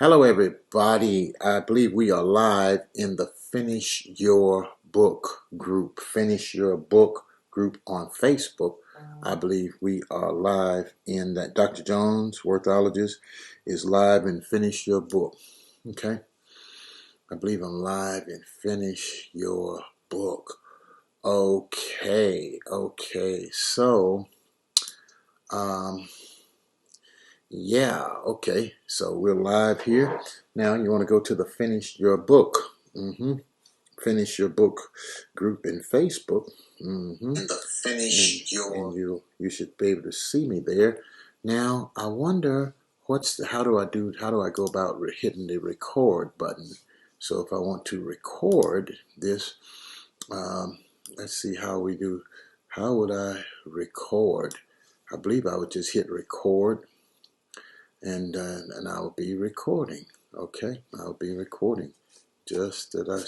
Hello, everybody. I believe we are live in the Finish Your Book group. Finish Your Book group on Facebook. I believe we are live in that. Dr. Jones, Worthologist, is live in Finish Your Book. Okay? I believe I'm live in Finish Your Book. Okay. So, yeah, okay. So we're live here. Now you want to go to the Finish Your Book. Finish Your Book group in Facebook. And the and you should be able to see me there. Now I wonder how do I go about hitting the record button? So if I want to record this, let's see how we do. How would I record? I believe I would just hit record, and I'll be recording. Okay, I'll be recording. Just da.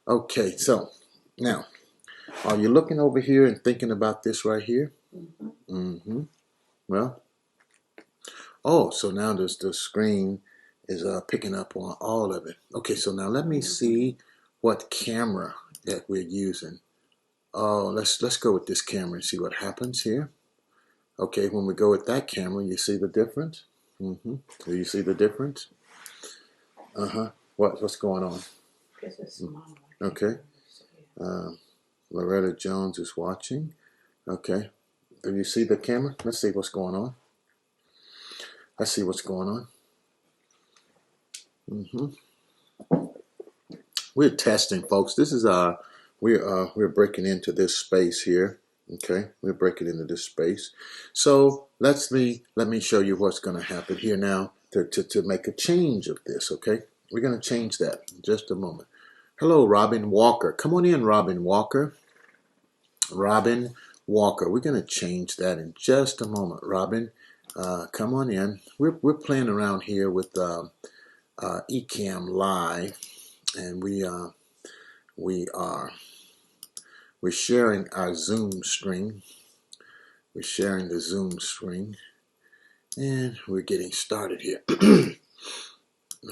Okay, so now, are you looking over here and thinking about this right here? Well, so now the screen is picking up on all of it. Okay, so now let me see what camera that we're using. Oh, let's go with this camera and see what happens here. Okay, when we go with that camera, you see the difference? Do you see the difference? What's going on? Okay. Loretta Jones is watching. Okay. Do you see the camera? Let's see what's going on. Let's see what's going on. We're testing, folks. This is we're breaking into this space here. Okay, we're breaking into this space. So let me show you what's going to happen here now to make a change of this. Okay, we're going to change that in just a moment. Hello, Robin Walker. Come on in, Robin Walker. Robin Walker. We're going to change that in just a moment. Robin, come on in. We're playing around here with Ecamm Live, and we're sharing our Zoom screen. We're sharing the Zoom screen, and we're getting started here.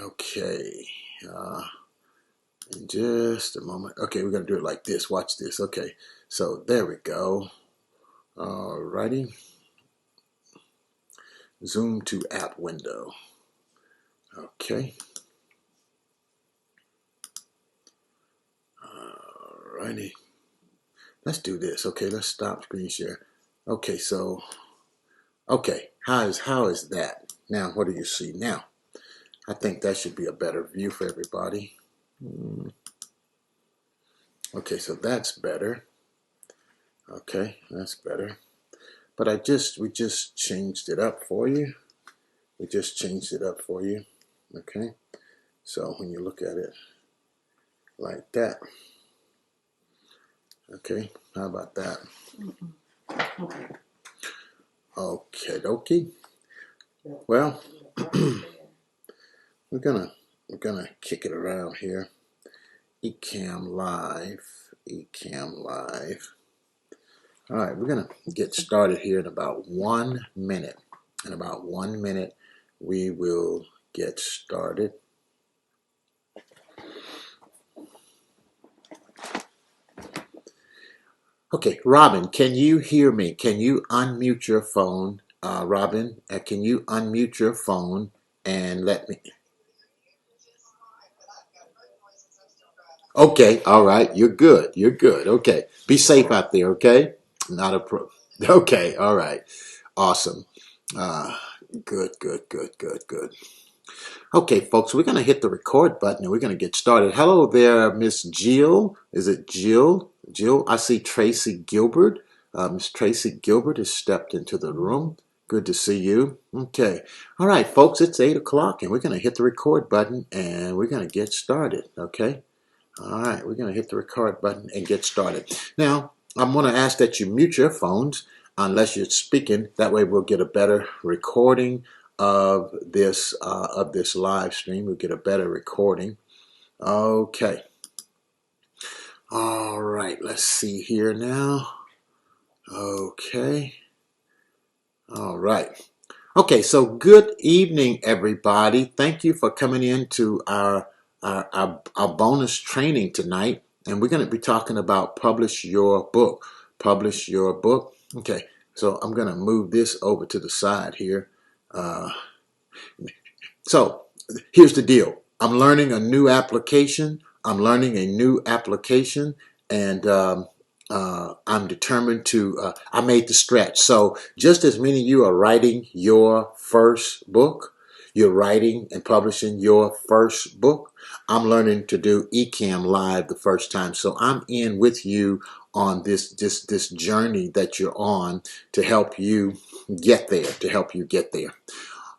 Okay, in just a moment. Okay, we're gonna do it like this. Watch this. Okay, so there we go. Alrighty. Zoom to app window. Okay. Alrighty. Let's do this. Okay, let's stop screen share. Okay, so how is that? Now what do you see now? I think that should be a better view for everybody. Okay, so that's better. Okay, that's better. But we just changed it up for you. We just changed it up for you. Okay, so when you look at it like that, okay, how about that? Okay, dokie. Well, we're gonna kick it around here. Ecamm Live. All right, we're gonna get started here in about 1 minute. In about 1 minute, we will get started. Okay, Robin, can you hear me? Can you unmute your phone? Robin, can you unmute your phone and let me... Okay, all right, you're good. Okay, be safe out there, okay? Not a pro... Okay, all right, awesome. Good. Okay, folks, we're going to hit the record button and we're going to get started. Hello there, Miss Jill. Is it Jill? Jill, I see Tracy Gilbert. Miss Tracy Gilbert has stepped into the room. Good to see you. Okay. All right, folks, it's 8 o'clock and we're going to hit the record button and we're going to get started, okay? All right, we're going to hit the record button and get started. Now, I'm going to ask that you mute your phones unless you're speaking. That way we'll get a better recording of this live stream. We'll get a better recording. Okay. All right, let's see here now. Okay. All right. Okay, so good evening, everybody. Thank you for coming in to our bonus training tonight. And we're going to be talking about publish your book. Publish your book. Okay, so I'm going to move this over to the side here. So here's the deal. I'm learning a new application. And I'm determined to, I made the stretch. So just as many of you are writing your first book, you're writing and publishing your first book, I'm learning to do Ecamm Live the first time. So I'm in with you on this journey that you're on to help you get there,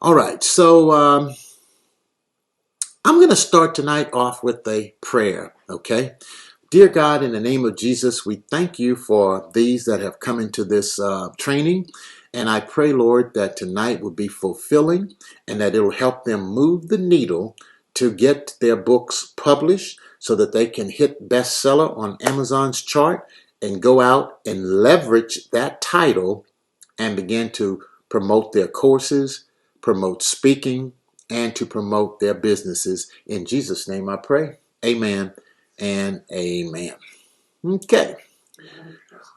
All right, so I'm going to start tonight off with a prayer, okay? Dear God, in the name of Jesus, we thank you for these that have come into this training. And I pray, Lord, that tonight will be fulfilling and that it will help them move the needle to get their books published so that they can hit bestseller on Amazon's chart and go out and leverage that title and begin to promote their courses, promote speaking, and to promote their businesses. In Jesus' name I pray. Amen and amen. Okay.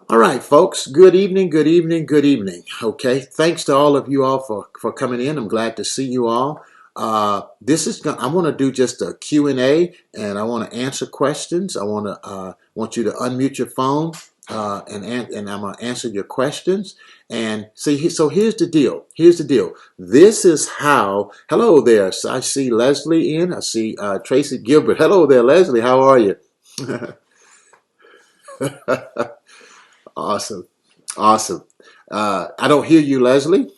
All right, folks. Good evening, good evening, good evening. Okay. Thanks to all of you all for coming in. I'm glad to see you all. I want to do just a Q&A, and I want to answer questions. I want you to unmute your phone, and I'm going to answer your questions. And see, so here's the deal. This is how, hello there. I see Leslie in. I see Tracy Gilbert. Hello there, Leslie. How are you? Awesome. I don't hear you, Leslie.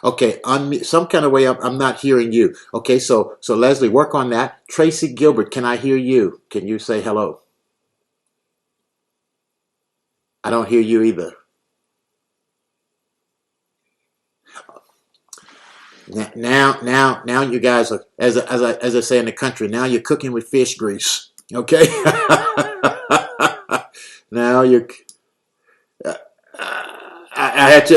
Okay, some kind of way I'm not hearing you. Okay, so Leslie, work on that. Tracy Gilbert, can I hear you? Can you say hello? I don't hear you either. Now you guys are, as I say in the country, now you're cooking with fish grease. Okay. Now you. I had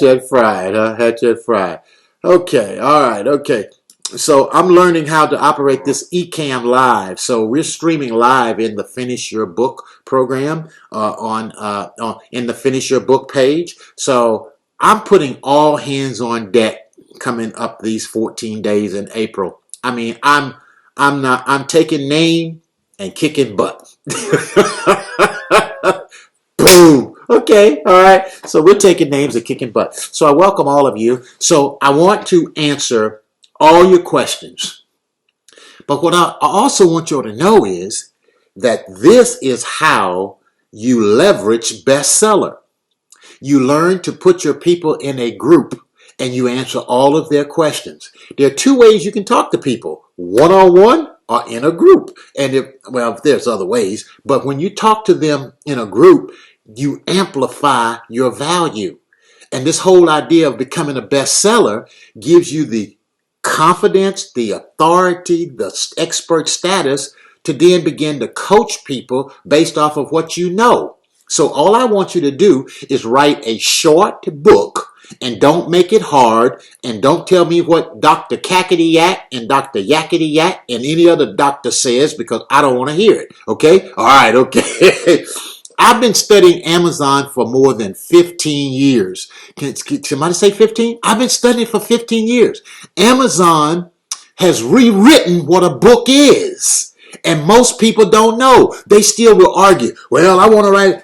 you at fried. I had you at fried. Okay. All right. Okay. So I'm learning how to operate this Ecamm Live. So we're streaming live in the Finish Your Book program in the Finish Your Book page. So I'm putting all hands on deck coming up these 14 days in April. I mean, I'm taking name and kicking butt. Boom. Okay. All right. So we're taking names and kicking butt. So I welcome all of you. So I want to answer all your questions. But what I also want you all to know is that this is how you leverage bestseller. You learn to put your people in a group and you answer all of their questions. There are two ways you can talk to people, one-on-one or in a group. And there's other ways, but when you talk to them in a group, you amplify your value. And this whole idea of becoming a bestseller gives you the confidence, the authority, the expert status to then begin to coach people based off of what you know. So all I want you to do is write a short book, and don't make it hard, and don't tell me what Dr. Cackety Yak and Dr. Yakety Yak and any other doctor says, because I don't want to hear it. Okay? All right, okay. I've been studying Amazon for more than 15 years. Can somebody say 15? I've been studying for 15 years. Amazon has rewritten what a book is. And most people don't know. They still will argue, well, I want to write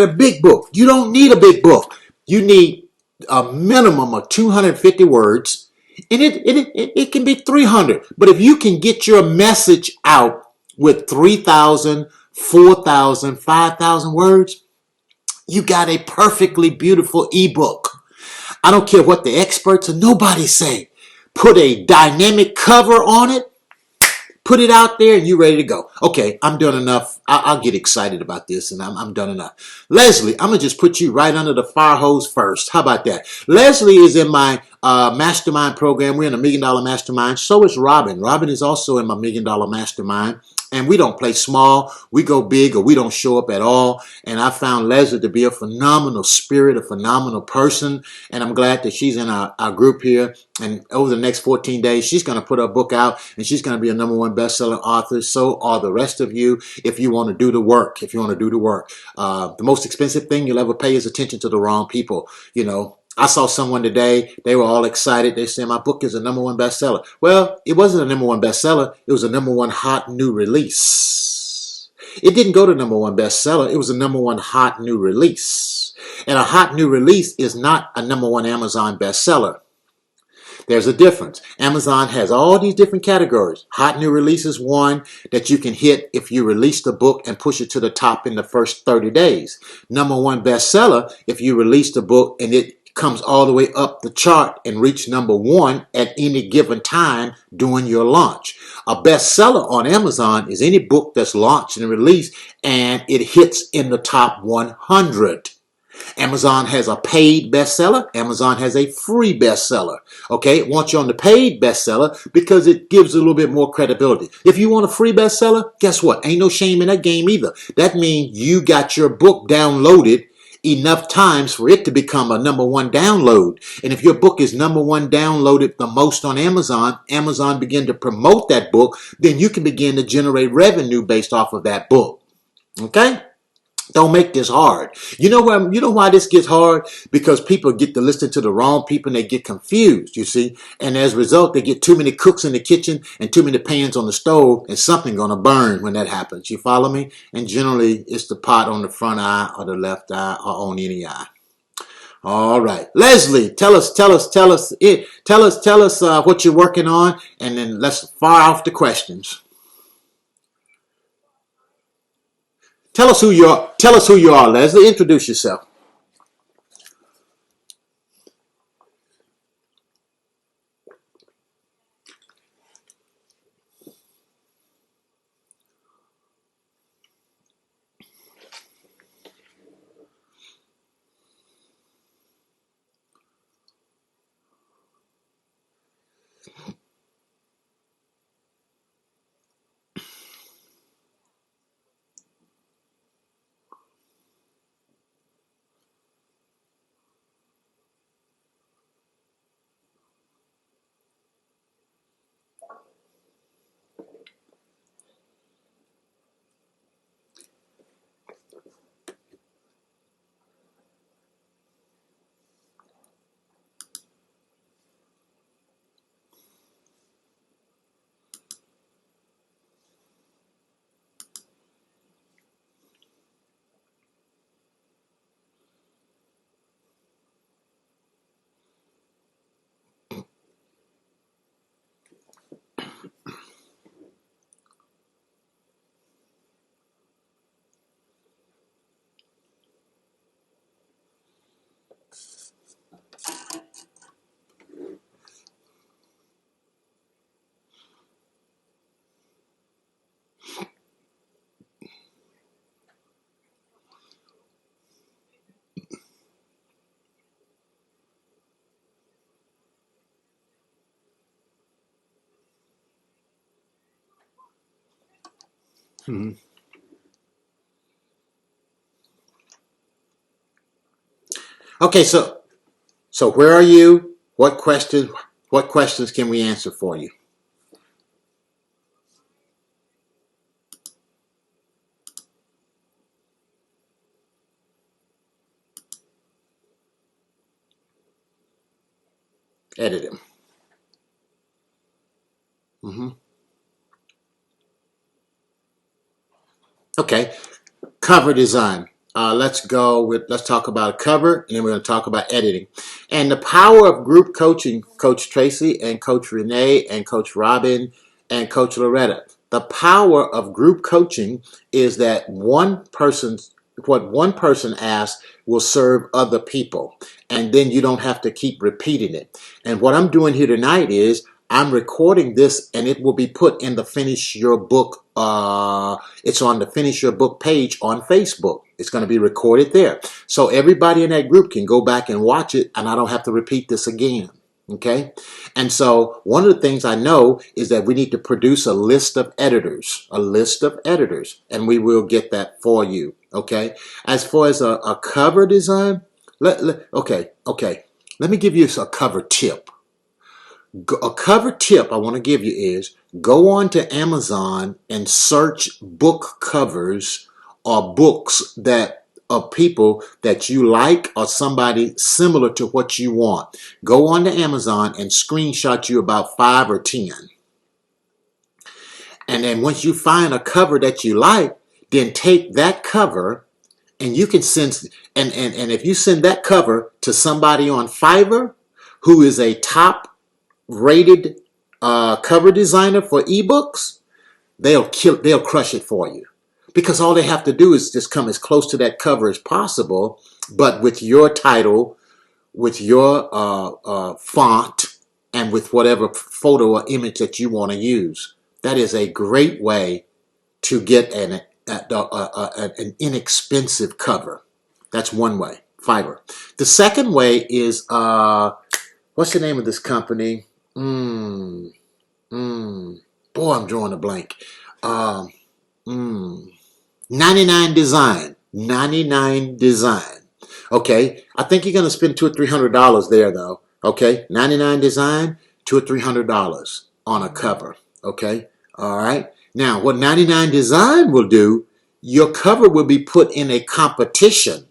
a big book. You don't need a big book. You need a minimum of 250 words, and it can be 300. But if you can get your message out with 3,000, 4,000, 5,000 words, you got a perfectly beautiful ebook. I don't care what the experts or nobody say. Put a dynamic cover on it. Put it out there and you're ready to go. Okay, I'm done enough. I'll get excited about this and I'm done enough. Leslie, I'm going to just put you right under the fire hose first. How about that? Leslie is in my mastermind program. We're in a $1 Million Mastermind. So is Robin. Robin is also in my $1 Million Mastermind. And we don't play small. We go big or we don't show up at all. And I found Leslie to be a phenomenal spirit, a phenomenal person. And I'm glad that she's in our group here. And over the next 14 days, she's going to put her book out and she's going to be a #1 best-selling author. So are the rest of you if you want to do the work, if you want to do the work. The most expensive thing you'll ever pay is attention to the wrong people. You know, I saw someone today, they were all excited. They said, my book is a #1 bestseller. Well, it wasn't a #1 bestseller. It was a #1 hot new release. It didn't go to #1 bestseller. It was a #1 hot new release. And a hot new release is not a #1 Amazon bestseller. There's a difference. Amazon has all these different categories. Hot new release is one that you can hit if you release the book and push it to the top in the first 30 days. #1 bestseller, if you release the book and it comes all the way up the chart and reach #1 at any given time during your launch. A bestseller on Amazon is any book that's launched and released and it hits in the top 100. Amazon has a paid bestseller. Amazon has a free bestseller. Okay, it wants you on the paid bestseller because it gives a little bit more credibility. If you want a free bestseller, guess what? Ain't no shame in that game either. That means you got your book downloaded enough times for it to become a #1 download. And if your book is #1 downloaded the most on Amazon, Amazon begin to promote that book, then you can begin to generate revenue based off of that book. Okay? Don't make this hard. You know why this gets hard? Because people get to listen to the wrong people and they get confused, you see. And as a result, they get too many cooks in the kitchen and too many pans on the stove and something gonna burn when that happens. You follow me? And generally, it's the pot on the front eye or the left eye or on any eye. All right, Leslie, tell us what you're working on, and then let's fire off the questions. Tell us who you are. Tell us who you are, Leslie. Introduce yourself. Hmm. Okay, so where are you? What questions can we answer for you? Edit him. Hmm. Okay, cover design. Let's talk about cover, and then we're going to talk about editing. And the power of group coaching, Coach Tracy and Coach Renee and Coach Robin and Coach Loretta. The power of group coaching is that what one person asks will serve other people. And then you don't have to keep repeating it. And what I'm doing here tonight is I'm recording this and it will be put in the Finish Your Book. It's on the Finish Your Book page on Facebook. It's going to be recorded there. So everybody in that group can go back and watch it and I don't have to repeat this again. Okay. And so one of the things I know is that we need to produce a list of editors, and we will get that for you. Okay. As far as a cover design, okay. Let me give you a cover tip. A cover tip I want to give you is go on to Amazon and search book covers or books that of people that you like or somebody similar to what you want. Go on to Amazon and screenshot you about 5 or 10. And then once you find a cover that you like, then take that cover and you can send, and if you send that cover to somebody on Fiverr who is a top rated cover designer for ebooks, they'll crush it for you. Because all they have to do is just come as close to that cover as possible, but with your title, with your font, and with whatever photo or image that you want to use. That is a great way to get an inexpensive cover. That's one way, Fiverr. The second way is, what's the name of this company? Boy, I'm drawing a blank. 99 Design. 99 Design. Okay, I think you're going to spend $200 or $300 there, though. Okay, 99 Design, $200 or $300 on a cover. Okay, all right. Now, what 99 Design will do, your cover will be put in a competition,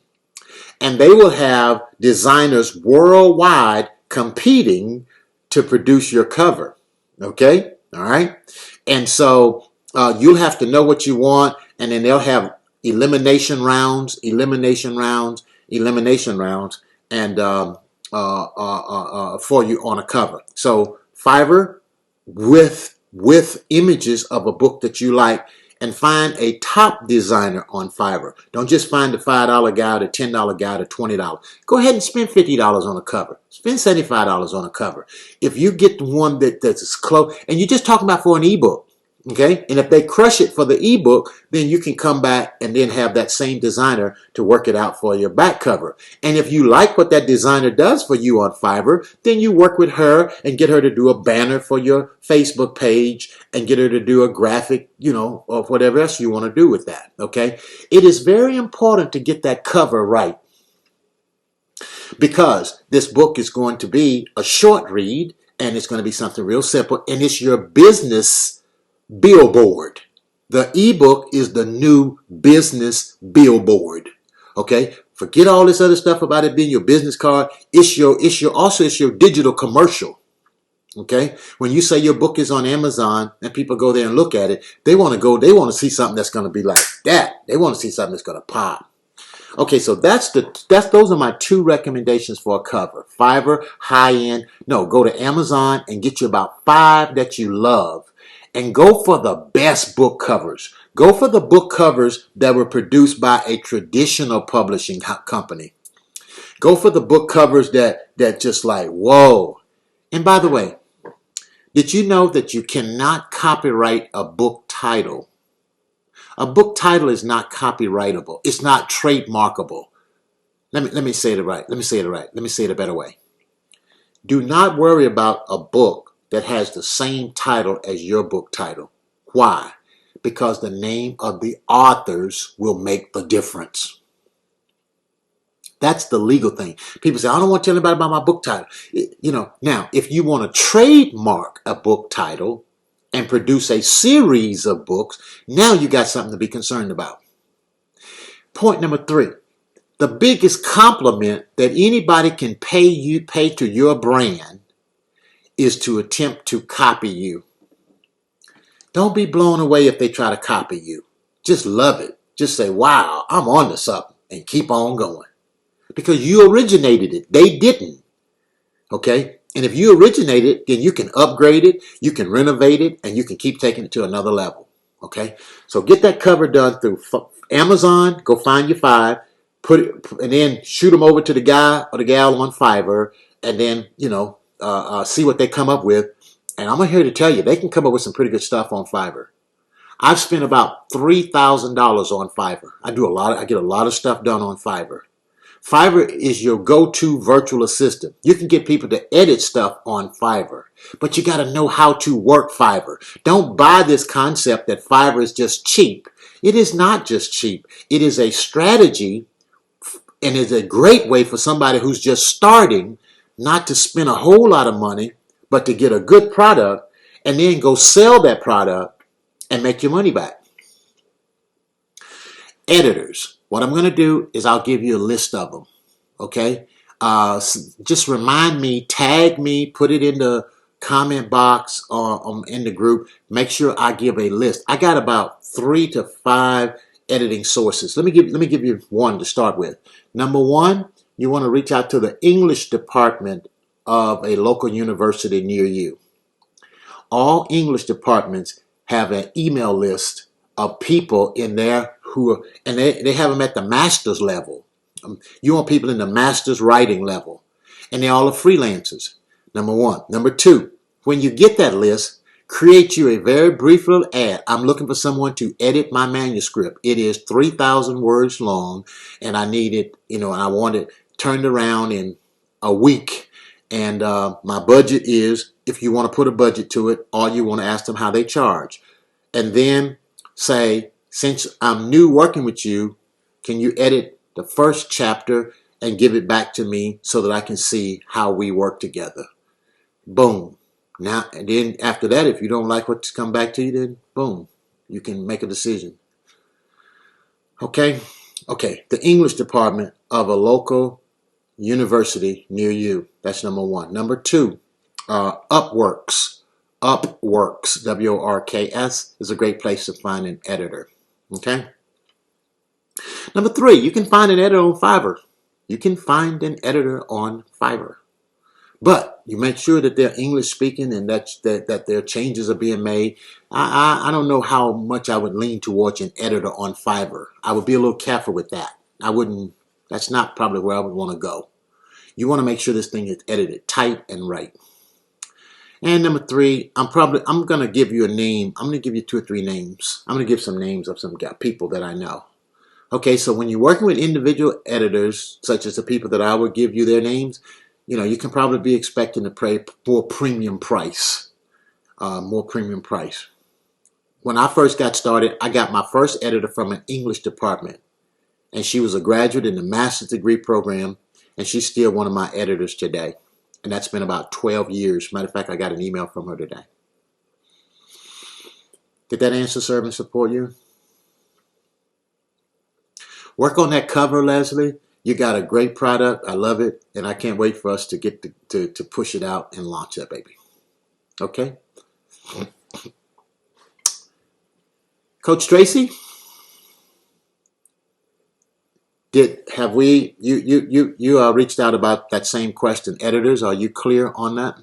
and they will have designers worldwide competing to produce your cover. Okay, all right. And so you'll have to know what you want, and then they'll have elimination rounds, and for you on a cover. So Fiverr with images of a book that you like, and find a top designer on Fiverr. Don't just find the $5 guy, the $10 guy, the $20. Go ahead and spend $50 on a cover. Spend $75 on a cover. If you get the one that's close, and you're just talking about for an ebook, okay? And if they crush it for the ebook, then you can come back and then have that same designer to work it out for your back cover. And if you like what that designer does for you on Fiverr, then you work with her and get her to do a banner for your Facebook page and get her to do a graphic, or whatever else you want to do with that, okay? It is very important to get that cover right, because this book is going to be a short read, and it's going to be something real simple, and it's your business billboard. The ebook is the new business billboard. Okay, forget all this other stuff about it being your business card. It's your digital commercial. Okay, when you say your book is on Amazon and people go there and look at it, they want to see something that's going to be like that. They want to see something that's going to pop. Okay, so those are my 2 recommendations for a cover. Fiverr, high end. No, go to Amazon and get you about 5 that you love. And go for the best book covers. Go for the book covers that were produced by a traditional publishing company. Go for the book covers that just like, whoa. And by the way, did you know that you cannot copyright a book title? A book title is not copyrightable. It's not trademarkable. Let me say it right. Let me say it a better way. Do not worry about a book that has the same title as your book title. Why? Because the name of the authors will make the difference. That's the legal thing. People say, I don't want to tell anybody about my book title. Now, if you want to trademark a book title and produce a series of books, now you got something to be concerned about. Point number 3. The biggest compliment that anybody can pay to your brand is to attempt to copy you. Don't be blown away if they try to copy you. Just love it. Just say, wow, I'm on to something, and keep on going. Because you originated it. They didn't. Okay? And if you originated it, then you can upgrade it, you can renovate it, and you can keep taking it to another level. Okay? So get that cover done through Amazon. Go find your 5. And then shoot them over to the guy or the gal on Fiverr, and then, see what they come up with. And I'm here to tell you, they can come up with some pretty good stuff on Fiverr. I've spent about $3,000 on Fiverr. I get a lot of stuff done on Fiverr. Fiverr is your go-to virtual assistant. You can get people to edit stuff on Fiverr, but you got to know how to work Fiverr. Don't buy this concept that Fiverr is just cheap. It is not just cheap. It is a strategy and is a great way for somebody who's just starting not to spend a whole lot of money, but to get a good product and then go sell that product and make your money back. Editors. What I'm going to do is I'll give you a list of them. Okay? Just remind me, tag me, put it in the comment box or in the group. Make sure I give a list. I got about 3 to 5 editing sources. Let me give you one to start with. Number one, you want to reach out to the English department of a local university near you. All English departments have an email list of people in there and they have them at the master's level. You want people in the master's writing level. And they all are freelancers, number one. Number two, when you get that list, create you a very brief little ad. I'm looking for someone to edit my manuscript. It is 3,000 words long, and I need it, and I want it turned around in a week. And my budget is, if you want to put a budget to it, or you want to ask them how they charge. And then say, since I'm new working with you, can you edit the first chapter and give it back to me so that I can see how we work together? Boom. Now, and then after that, if you don't like what's come back to you, then boom, you can make a decision. Okay? Okay, the English department of a local university near you. That's number one. Number two, Upworks. Upworks, W-O-R-K-S, is a great place to find an editor. Okay? Number three, you can find an editor on Fiverr. You can find an editor on Fiverr. But you make sure that they're English speaking and that their changes are being made. I don't know how much I would lean towards an editor on Fiverr. I would be a little careful with that. That's not probably where I would want to go. You want to make sure this thing is edited tight and right. And number three, I'm going to give you a name. I'm going to give you 2 or 3 names. I'm going to give some names of some people that I know. Okay, so when you're working with individual editors, such as the people that I would give you their names, you can probably be expecting to pay more premium price. When I first got started, I got my first editor from an English department. And she was a graduate in the master's degree program. And she's still one of my editors today. And that's been about 12 years. Matter of fact, I got an email from her today. Did that answer serve and support you? Work on that cover, Leslie. You got a great product. I love it. And I can't wait for us to get to push it out and launch that baby. Okay? Coach Tracy? Have we you reached out about that same question? Editors, are you clear on that?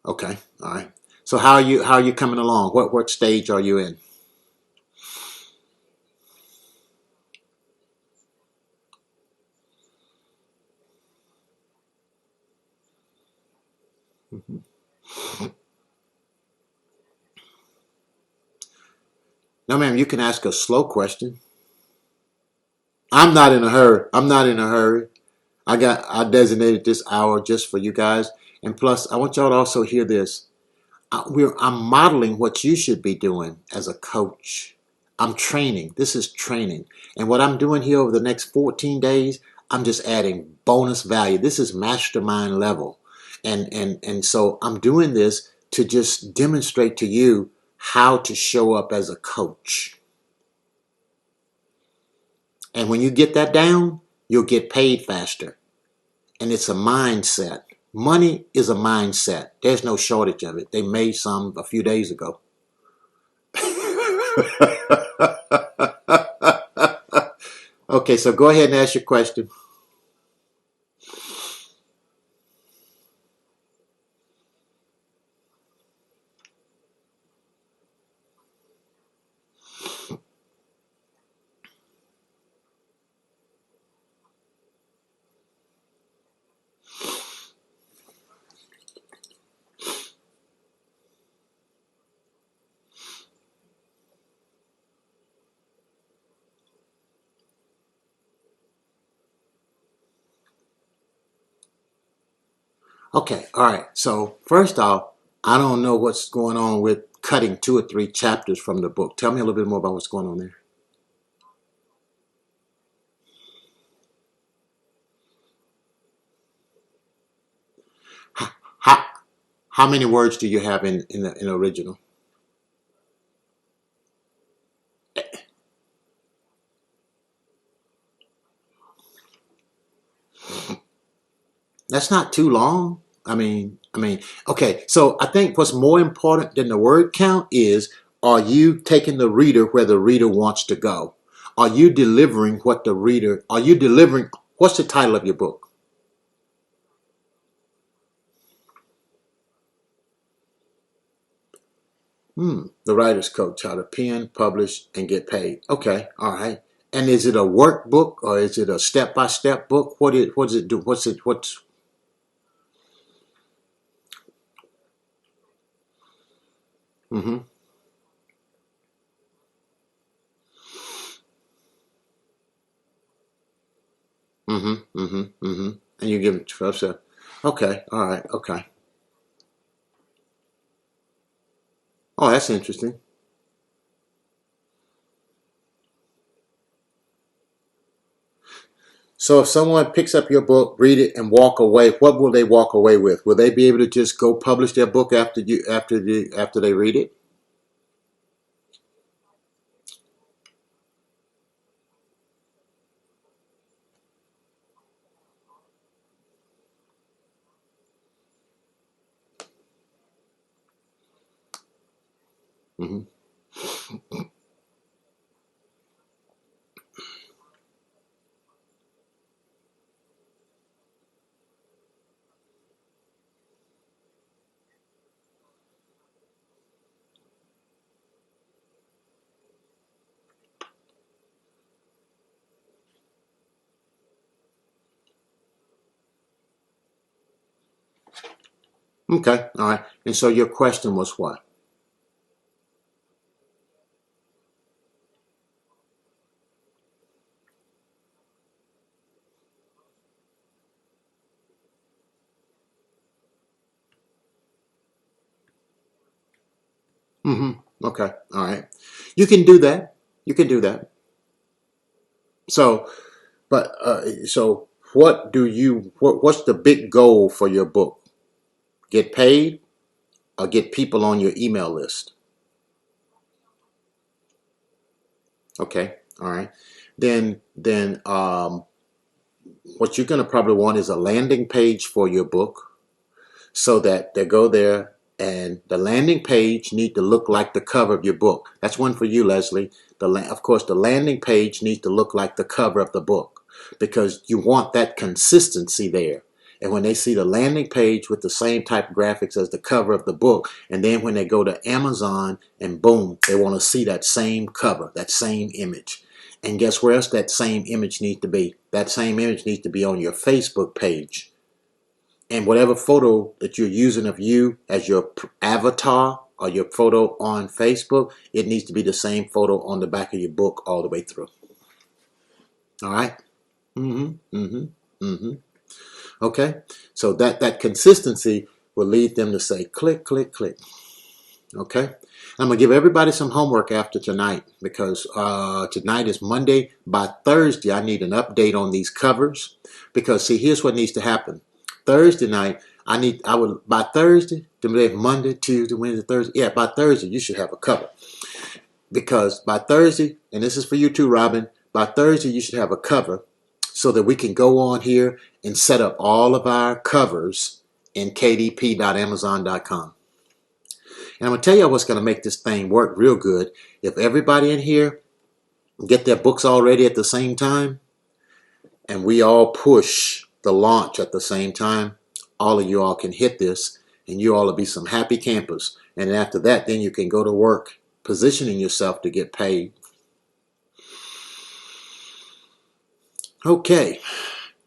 Okay, all right. So how are you coming along? What stage are you in? No, ma'am, you can ask a slow question. I'm not in a hurry. I'm not in a hurry. I designated this hour just for you guys. And plus, I want y'all to also hear this. I'm modeling what you should be doing as a coach. I'm training. This is training. And what I'm doing here over the next 14 days, I'm just adding bonus value. This is mastermind level. And so I'm doing this to just demonstrate to you how to show up as a coach. And when you get that down, you'll get paid faster. And it's a mindset. Money is a mindset. There's no shortage of it. They made some a few days ago. Okay, so go ahead and ask your question. Okay, all right. So first off, I don't know what's going on with cutting 2 or 3 chapters from the book. Tell me a little bit more about what's going on there. How how many words do you have in the original? That's not too long. Okay. So I think what's more important than the word count is, are you taking the reader where the reader wants to go? Are you delivering what the reader? Are you delivering? What's the title of your book? The Writer's Coach: How to Pen, Publish, and Get Paid. Okay, all right. And is it a workbook or is it a step-by-step book? What does it do? What's mm-hmm, mm-hmm, mm-hmm, mm-hmm. And you give it 12 steps. Okay, all right, okay. Oh, that's interesting. So if someone picks up your book, read it, and walk away, what will they walk away with? Will they be able to just go publish their book after they read it? Hmm. Okay, all right. And so your question was what? Hmm. Okay, all right. You can do that. You can do that. So, so what's the big goal for your book? Get paid or get people on your email list? Okay, all right. Then what you're going to probably want is a landing page for your book, so that they go there, and the landing page need to look like the cover of your book. That's one for you, Leslie. Of course, the landing page needs to look like the cover of the book, because you want that consistency there. And when they see the landing page with the same type of graphics as the cover of the book, and then when they go to Amazon and boom, they want to see that same cover, that same image. And guess where else that same image needs to be? That same image needs to be on your Facebook page. And whatever photo that you're using of you as your avatar or your photo on Facebook, it needs to be the same photo on the back of your book all the way through. All right? Mm-hmm. Mm-hmm. Mm-hmm. Okay? So that consistency will lead them to say click, click, click. Okay? I'm going to give everybody some homework after tonight, because tonight is Monday. By Thursday, I need an update on these covers, because see, here's what needs to happen. Thursday night, by Thursday, today Monday, Tuesday, Wednesday, Thursday. Yeah, by Thursday, you should have a cover. Because by Thursday, and this is for you too, Robin, by Thursday, you should have a cover, so that we can go on here and set up all of our covers in kdp.amazon.com. And I'm going to tell you what's going to make this thing work real good. If everybody in here get their books all ready at the same time, and we all push the launch at the same time, all of you all can hit this, and you all will be some happy campers. And after that, then you can go to work positioning yourself to get paid. Okay.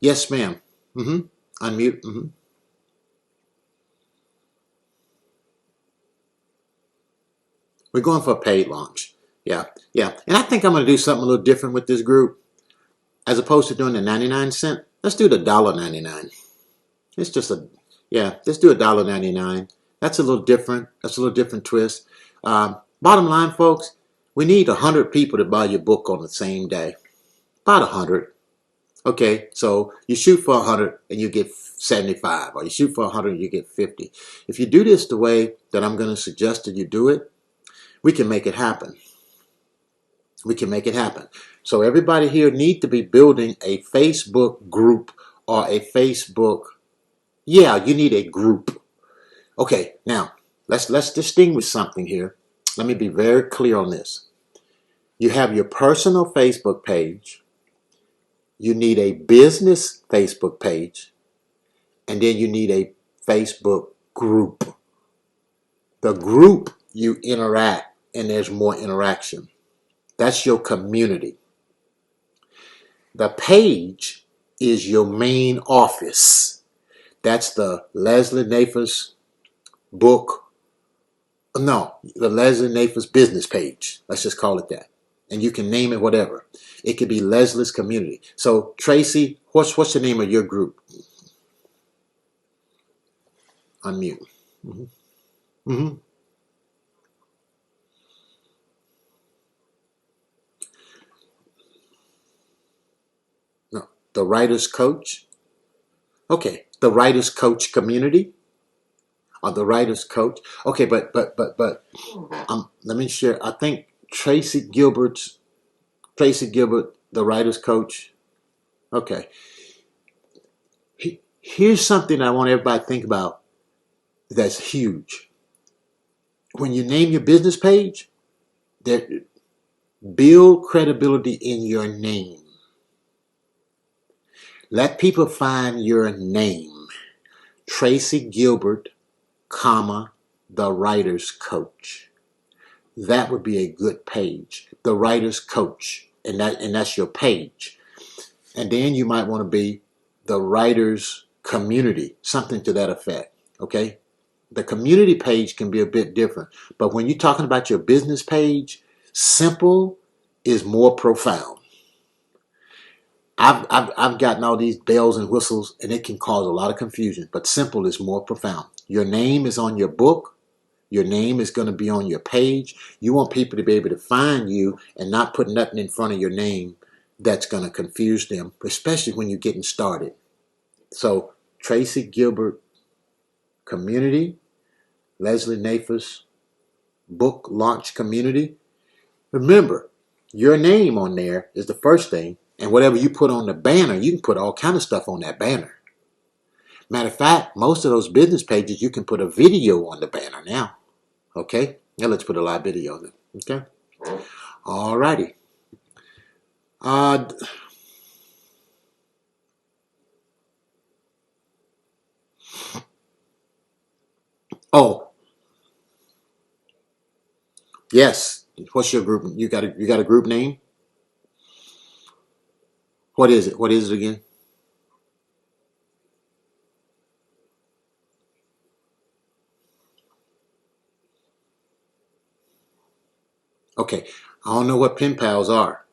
Yes, ma'am. Mm-hmm. Unmute. Mm-hmm. We're going for a paid launch. Yeah. Yeah. And I think I'm going to do something a little different with this group. As opposed to doing the 99 cent, let's do the $1.99. It's just a, Yeah, let's do $1.99. That's a little different. That's a little different twist. Bottom line, folks, we need 100 people to buy your book on the same day. About 100. Okay, so you shoot for 100 and you get 75, or you shoot for 100 and you get 50. If you do this the way that I'm going to suggest that you do it, we can make it happen. We can make it happen. So everybody here need to be building a Facebook group or a Facebook. Yeah, you need a group. Okay, now let's distinguish something here. Let me be very clear on this. You have your personal Facebook page. You need a business Facebook page. And then you need a Facebook group. The group, you interact and there's more interaction. That's your community. The page is your main office. That's the Leslie Nafas book. No, the Leslie Nafas business page. Let's just call it that. And you can name it whatever. It could be Leslie's community. So Tracy, what's the name of your group? Unmute. Mm-hmm. Mm-hmm. No, the Writer's Coach. Okay, the Writer's Coach community, or the Writer's Coach. Okay, but let me share. I think Tracy Gilbert, the Writer's Coach. Okay, here's something I want everybody to think about. That's huge. When you name your business page, build credibility in your name. Let people find your name, Tracy Gilbert, comma, the Writer's Coach. That would be a good page, the Writer's Coach, and that's your page. And then you might want to be the Writer's Community, something to that effect. Okay, the community page can be a bit different, but when you're talking about your business page, simple is more profound. I've gotten all these bells and whistles, and it can cause a lot of confusion, but simple is more profound. Your name is on your book. Your name is going to be on your page. You want people to be able to find you and not put nothing in front of your name that's going to confuse them, especially when you're getting started. So Tracy Gilbert Community, Leslie Nafas Book Launch Community. Remember, your name on there is the first thing. And whatever you put on the banner, you can put all kind of stuff on that banner. Matter of fact, most of those business pages, you can put a video on the banner now. Okay? Now let's put a live video on it. Okay? All righty. Oh, yes. What's your group? You got a group name? What is it? What is it again? Okay. I don't know what pen pals are.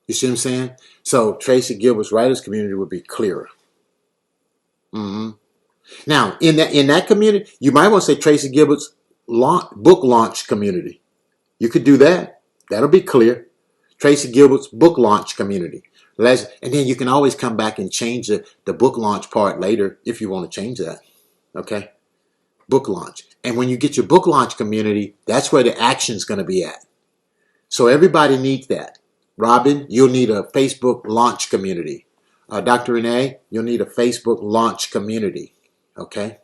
You see what I'm saying? So Tracy Gilbert's Writers Community would be clearer. Mm-hmm. Now, in that community, you might want to say Tracy Gilbert's book launch community. You could do that. That'll be clear. Tracy Gilbert's book launch community. And then you can always come back and change the book launch part later if you want to change that. Okay? Book launch. And when you get your book launch community, that's where the action's going to be at. So everybody needs that. Robin, you'll need a Facebook launch community. Dr. Renee, you'll need a Facebook launch community. Okay?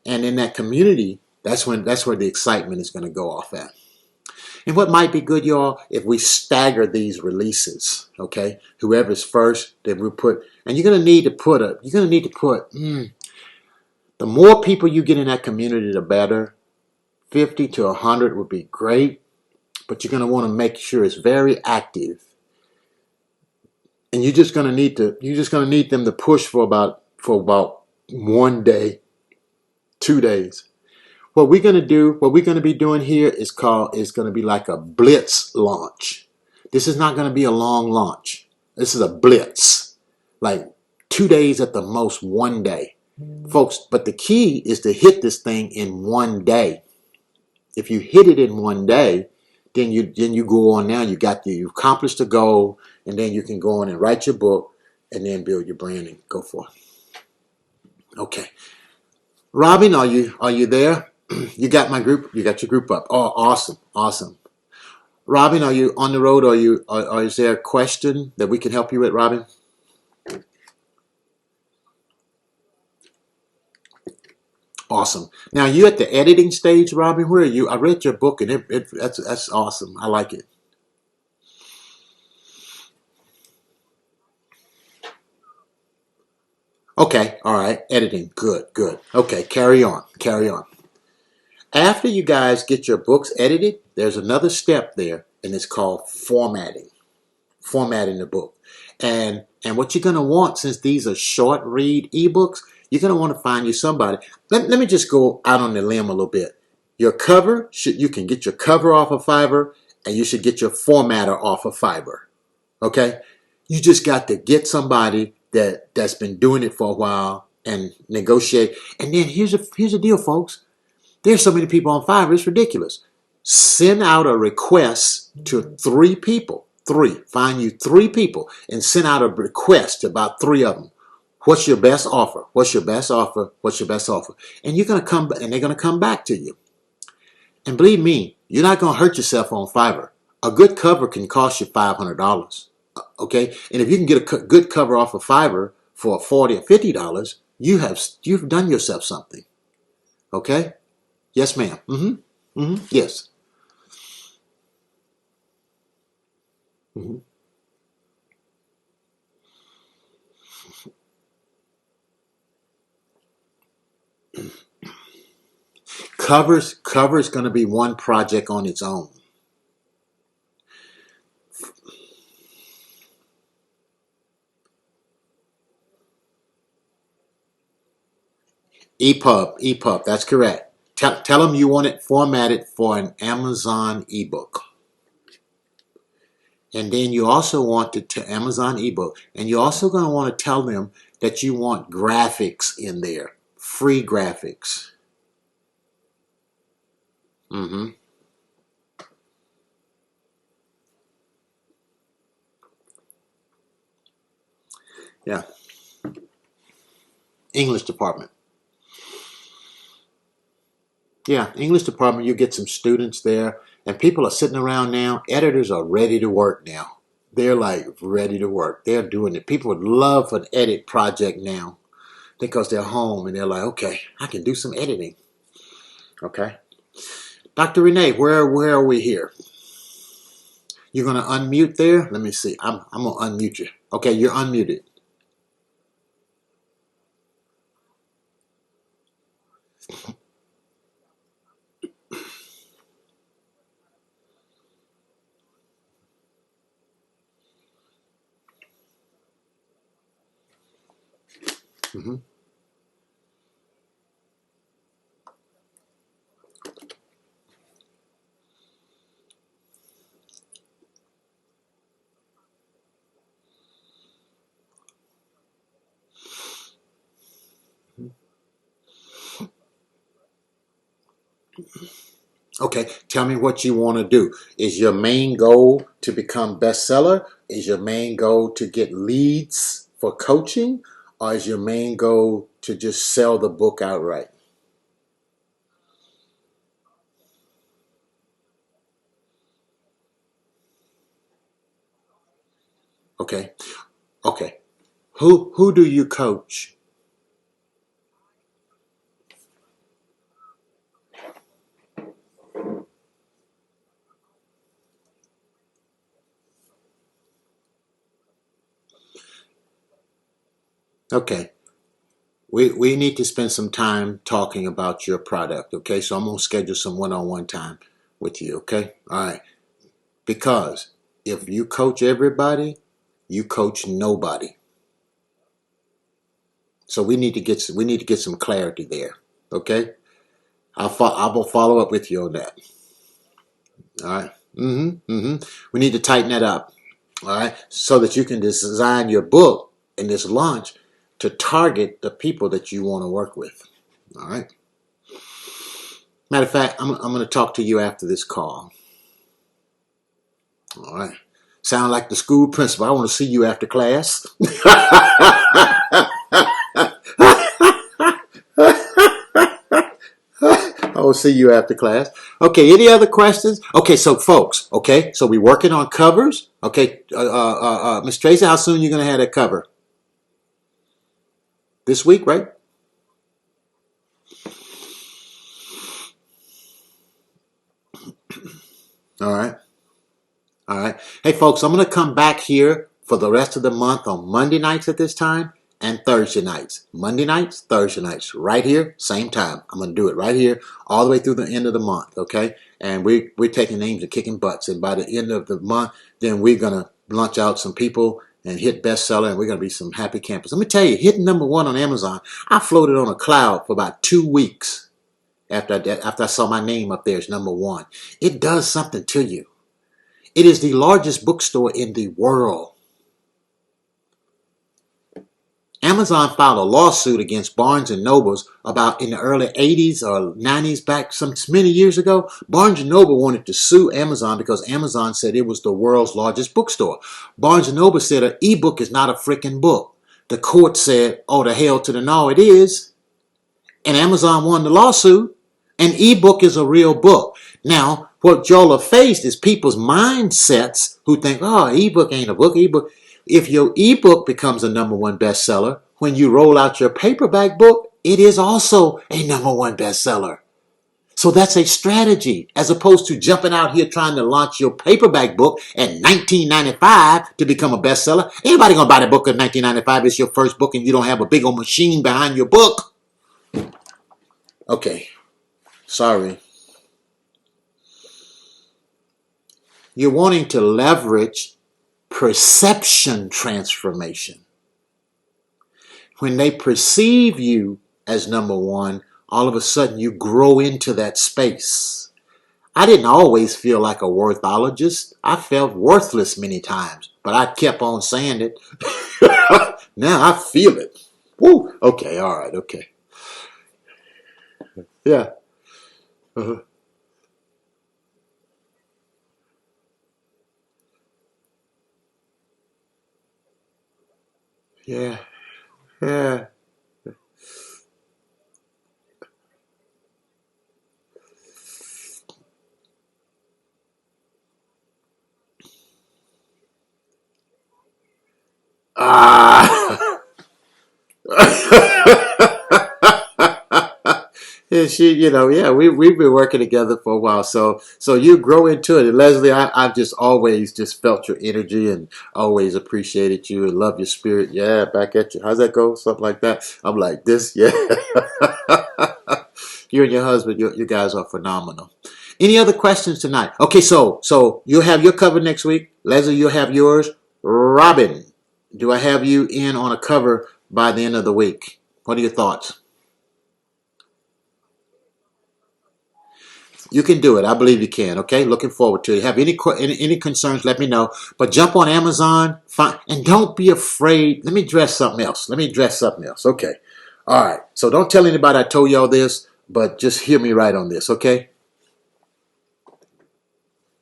And in that community, that's where the excitement is going to go off at. And what might be good, y'all, if we stagger these releases, okay? Whoever's first, then we'll put, and you're going to need to put, the more people you get in that community, the better. 50 to 100 would be great, but you're going to want to make sure it's very active. And you're just going to need them to push for about 1 day, 2 days. What we're going to be doing here is going to be like a blitz launch. This is not going to be a long launch. This is a blitz. Like 2 days at the most, 1 day. folks. But the key is to hit this thing in one day. If you hit it in one day, then you go on. Now you accomplished the goal, and then you can go on and write your book, and then build your brand and go for it. Okay, Robin, are you there? You got my group. You got your group up. Oh, awesome, awesome. Robin, are you on the road? Or is there a question that we can help you with, Robin? Awesome. Now you at the editing stage, Robin. Where are you? I read your book and that's awesome. I like it. Okay, all right. Editing. Good, good. Okay, carry on. Carry on. After you guys get your books edited, there's another step there, and it's called formatting. Formatting the book. And what you're gonna want, since these are short read ebooks, you're gonna want to find you somebody. Let me just go out on the limb a little bit. Your cover you can get your cover off of Fiverr, and you should get your formatter off of Fiverr. Okay? You just got to get somebody that's been doing it for a while and negotiate. And then here's the deal, folks. There's so many people on Fiverr, it's ridiculous. Send out a request to 3 people. Find you 3 people and send out a request to about 3 of them. What's your best offer? What's your best offer? What's your best offer? And they're gonna come back to you. And believe me, you're not gonna hurt yourself on Fiverr. A good cover can cost you $500. Okay, and if you can get a good cover off of Fiverr for $40 or $50, you've done yourself something. Okay. Yes, ma'am. Yes. hmm Cover's going to be one project on its own. EPUB. That's correct. Tell them you want it formatted for an Amazon ebook. And then you also want it to Amazon ebook. And you're also going to want to tell them that you want graphics in there. Free graphics. hmm Yeah. English department. Yeah, English department, you get some students there, and people are sitting around now. Editors are ready to work now. They're like ready to work. They're doing it. People would love an edit project now because they're home and they're like, okay, I can do some editing. Okay. Dr. Renee, where are we here? You're gonna unmute there? Let me see. I'm gonna unmute you. Okay, you're unmuted. hmm Okay, tell me what you want to do. Is your main goal to become bestseller? Is your main goal to get leads for coaching? Or is your main goal to just sell the book outright? Okay, okay. Who do you coach? Okay, we need to spend some time talking about your product. Okay, so I'm gonna schedule some one-on-one time with you. Okay, all right. Because if you coach everybody, you coach nobody. So we need to get some clarity there. Okay, I will follow up with you on that. All right. We need to tighten that up. All right, so that you can design your book in this launch to target the people that you want to work with. All right. Matter of fact, I'm going to talk to you after this call. All right. Sound like the school principal. I want to see you after class. I will see you after class. Okay, any other questions? Okay, so folks, okay, so we're working on covers. Okay, Miss Tracy, how soon are you going to have that cover? This week, right? All right. All right. Hey, folks, I'm going to come back here for the rest of the month on Monday nights at this time and Thursday nights. Monday nights, Thursday nights, right here, same time. I'm going to do it right here all the way through the end of the month, okay? And we're taking names and kicking butts. And by the end of the month, then we're going to launch out some people and hit bestseller, and we're going to be some happy campers. Let me tell you, hitting #1 on Amazon, I floated on a cloud for about 2 weeks after I saw my name up there as #1. It does something to you. It is the largest bookstore in the world. Amazon filed a lawsuit against Barnes & Noble about in the early 80s or 90s, back many years ago. Barnes & Noble wanted to sue Amazon because Amazon said it was the world's largest bookstore. Barnes & Noble said an ebook is not a freaking book. The court said, oh, the hell to the no, it is. And Amazon won the lawsuit. An ebook is a real book. Now, what y'all are faced is people's mindsets who think, oh, ebook ain't a book. Ebook. If your ebook becomes a #1 bestseller, when you roll out your paperback book, it is also a #1 bestseller. So that's a strategy, as opposed to jumping out here trying to launch your paperback book at $19.95 to become a bestseller. Anybody gonna buy the book at $19.95? It's your first book and you don't have a big old machine behind your book. Okay, sorry. You're wanting to leverage perception transformation. When they perceive you as #1, all of a sudden you grow into that space. I didn't always feel like a worthologist. I felt worthless many times, but I kept on saying it. Now I feel it. Woo. Okay, all right, okay. Yeah. Uh-huh. Yeah. Yeah. Ah. Yeah, yeah, we've been working together for a while, so you grow into it. And Leslie, I've just always just felt your energy and always appreciated you and love your spirit. Yeah, back at you. How's that go? Something like that. I'm like this, yeah. You and your husband, you guys are phenomenal. Any other questions tonight? Okay, so you'll have your cover next week. Leslie, you'll have yours. Robin, do I have you in on a cover by the end of the week? What are your thoughts? You can do it. I believe you can. Okay, looking forward to it. Have any concerns? Let me know. But jump on Amazon, and don't be afraid. Let me address something else. Okay. All right. So don't tell anybody I told y'all this, but just hear me right on this. Okay.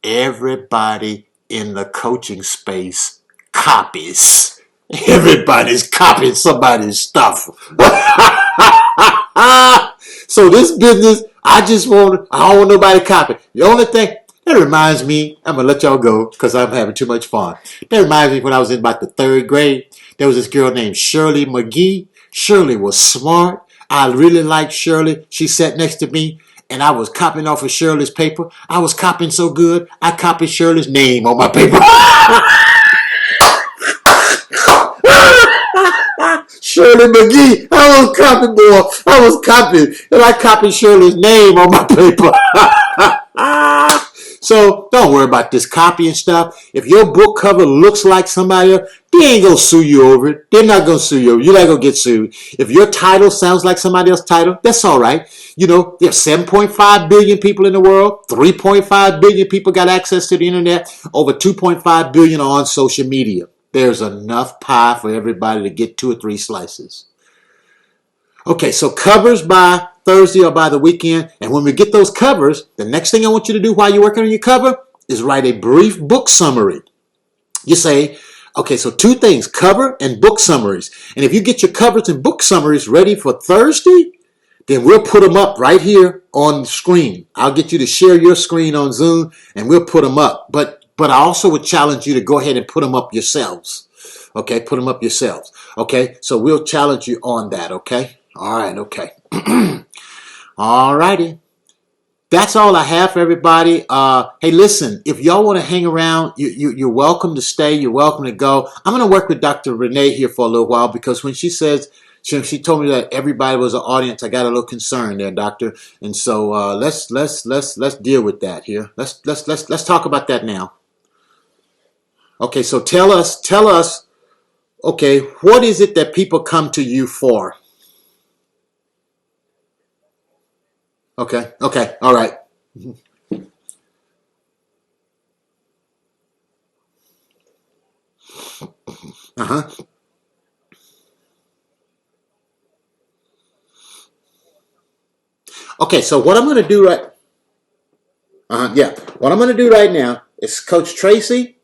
Everybody in the coaching space copies. Everybody's copying somebody's stuff. So this business, I don't want nobody to copy. The only thing, that reminds me, I'm going to let y'all go because I'm having too much fun. That reminds me when I was in about the 3rd grade, there was this girl named Shirley McGee. Shirley was smart. I really liked Shirley. She sat next to me and I was copying off of Shirley's paper. I was copying so good, I copied Shirley's name on my paper. Shirley McGee, I was copying, boy. I was copying. And I copied Shirley's name on my paper. So don't worry about this copying stuff. If your book cover looks like somebody else, they ain't going to sue you over it. They're not going to sue you. You're not going to get sued. If your title sounds like somebody else's title, that's all right. You know, there's 7.5 billion people in the world. 3.5 billion people got access to the internet. Over 2.5 billion are on social media. There's enough pie for everybody to get 2 or 3 slices. Okay, so covers by Thursday or by the weekend. And when we get those covers, the next thing I want you to do while you're working on your cover is write a brief book summary. You say, okay, so 2 things, cover and book summaries. And if you get your covers and book summaries ready for Thursday, then we'll put them up right here on the screen. I'll get you to share your screen on Zoom and we'll put them up. But I also would challenge you to go ahead and put them up yourselves. Okay, put them up yourselves. Okay, so we'll challenge you on that, okay? All right, okay. All righty. That's all I have for everybody. Hey, listen, if y'all want to hang around, you're welcome to stay. You're welcome to go. I'm going to work with Dr. Renee here for a little while because when she says, she told me that everybody was an audience, I got a little concerned there, Doctor. And so let's deal with that here. Let's talk about that now. Okay, so tell us, okay, what is it that people come to you for? Okay, all right. Uh-huh. Okay, so what I'm going to do what I'm going to do right now is Coach Tracy,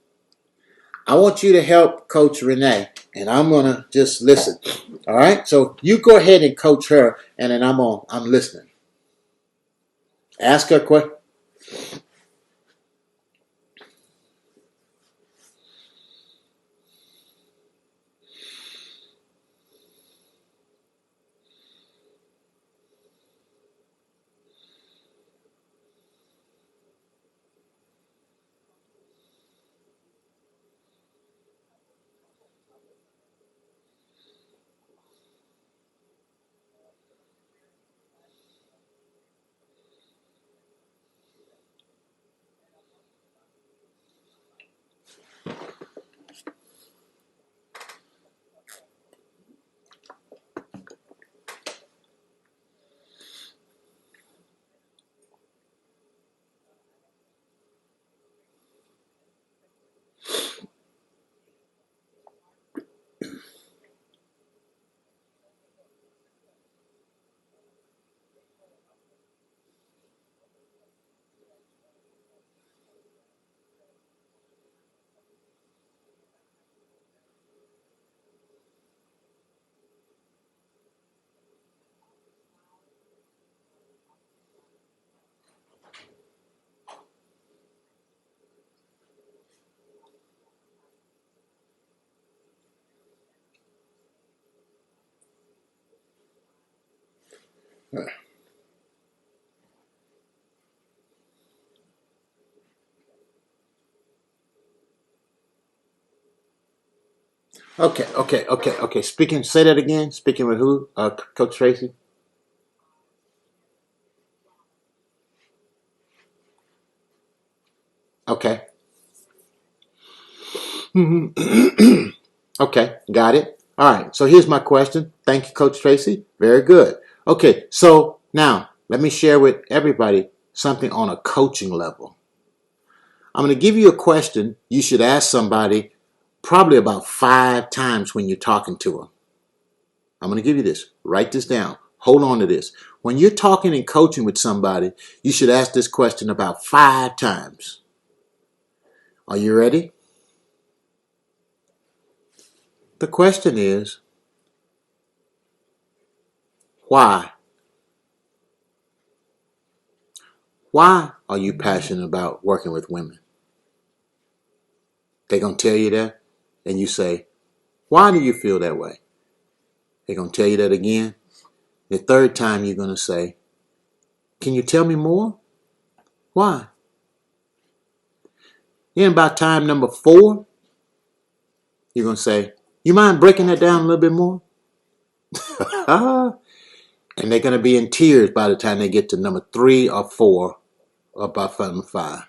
I want you to help Coach Renee, and I'm going to just listen. All right, so you go ahead and coach her, and then I'm listening. Ask her a question. Okay. Say that again. Speaking with who? Coach Tracy? Okay. Okay, got it. All right, so here's my question. Thank you, Coach Tracy. Very good. Okay, so now let me share with everybody something on a coaching level. I'm going to give you a question you should ask somebody probably about 5 times when you're talking to them. I'm going to give you this. Write this down. Hold on to this. When you're talking and coaching with somebody, you should ask this question about 5 times. Are you ready? The question is, why? Why are you passionate about working with women? They're going to tell you that, and you say, why do you feel that way? They're going to tell you that again. The 3rd time you're going to say, can you tell me more? Why? Then about time number 4, you're going to say, you mind breaking that down a little bit more? And they're going to be in tears by the time they get to number 3 or 4 or about number 5.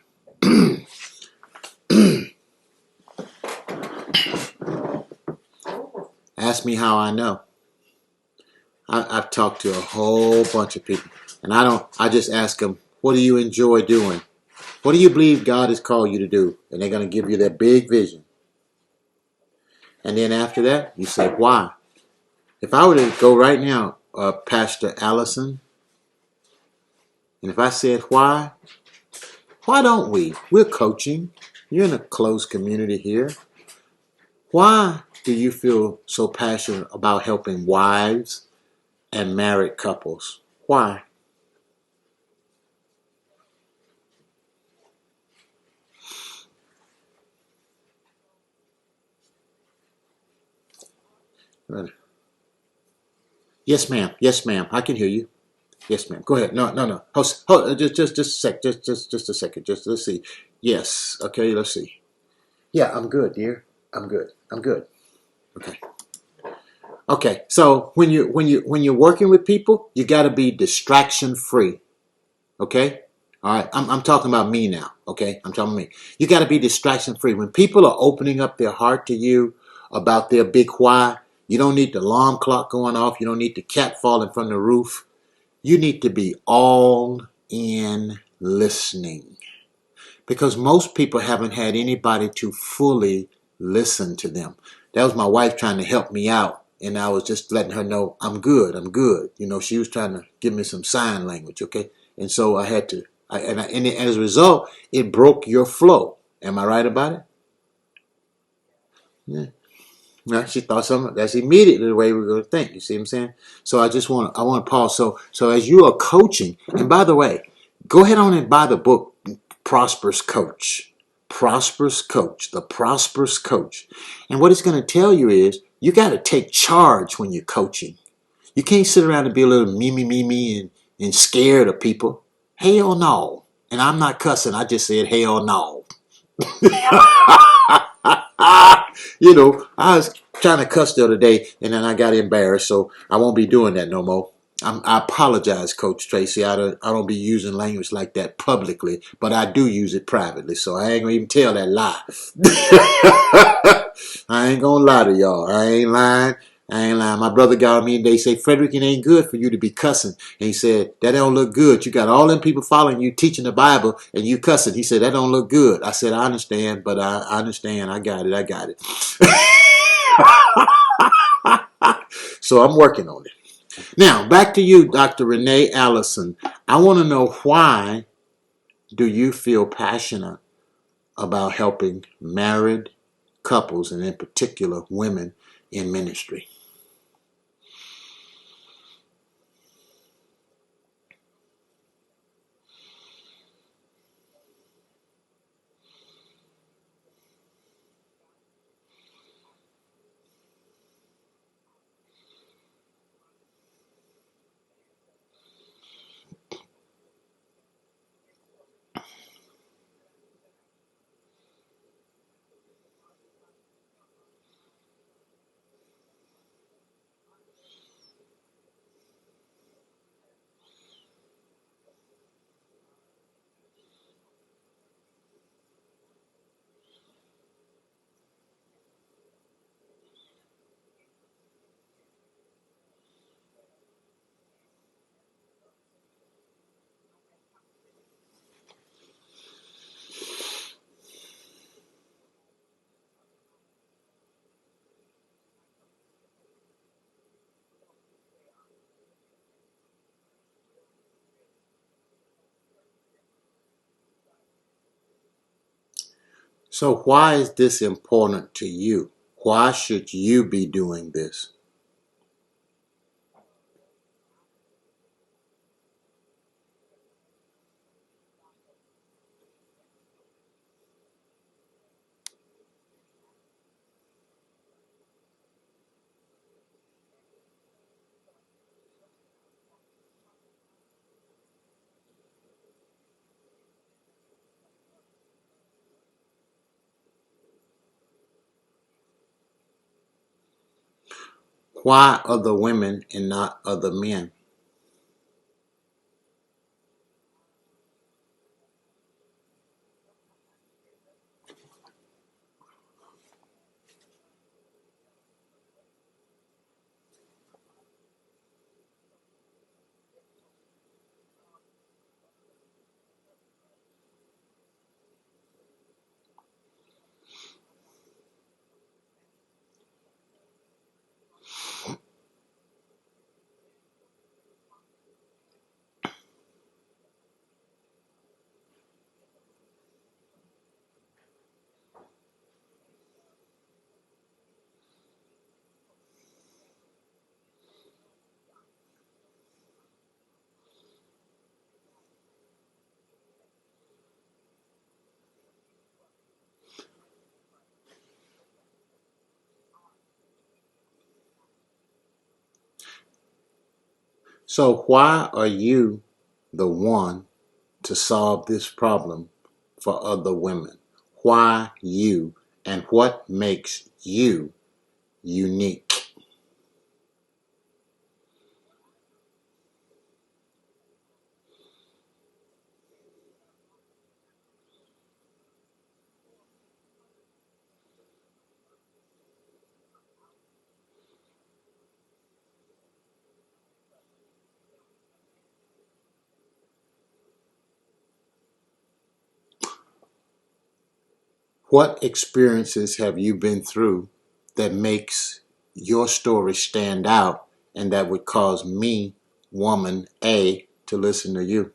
Ask me how I know. I've talked to a whole bunch of people, and I just ask them, what do you enjoy doing? What do you believe God has called you to do? And they're going to give you their big vision. And then after that, you say why. If I were to go right now, Pastor Allison, and if I said why don't we? We're coaching. You're in a closed community here. Why do you feel so passionate about helping wives and married couples? Why? Yes, ma'am. Yes, ma'am. I can hear you. Yes, ma'am. Go ahead. No. Hold, just a sec. Just a second. Just let's see. Yes. Okay. Let's see. Yeah, I'm good, dear. I'm good. I'm good. Okay. Okay. So when you're working with people, you got to be distraction free. Okay. All right. I'm talking about me now. Okay. I'm talking about me. You got to be distraction free. When people are opening up their heart to you about their big why, you don't need the alarm clock going off. You don't need the cat falling from the roof. You need to be all in listening because most people haven't had anybody to fully listen to them. That was my wife trying to help me out, and I was just letting her know I'm good. I'm good. You know, she was trying to give me some sign language, okay? And so I had to, and as a result, it broke your flow. Am I right about it? Yeah. No, she thought that's immediately the way we were going to think. You see what I'm saying? So I want to pause. So as you are coaching, and by the way, go ahead on and buy the book Prosperous Coach. Prosperous Coach, the Prosperous Coach. And what it's going to tell you is you got to take charge when you're coaching. You can't sit around and be a little me and scared of people. Hell no. And I'm not cussing. I just said hell no. I was trying to cuss the other day and then I got embarrassed, so I won't be doing that no more. I apologize, Coach Tracy. I don't be using language like that publicly, but I do use it privately, so I ain't gonna even tell that lie. I ain't gonna lie to y'all. I ain't lying. I ain't lying. My brother got me and they say, Frederick, it ain't good for you to be cussing. And he said, that don't look good. You got all them people following you teaching the Bible and you cussing. He said, that don't look good. I said, I understand, but I understand. I got it. So I'm working on it. Now, back to you, Dr. Renee Allison. I want to know, why do you feel passionate about helping married couples, and in particular women in ministry? So why is this important to you? Why should you be doing this? Why other women and not other men? So why are you the one to solve this problem for other women? Why you, and what makes you unique? What experiences have you been through that makes your story stand out and that would cause me, woman A, to listen to you?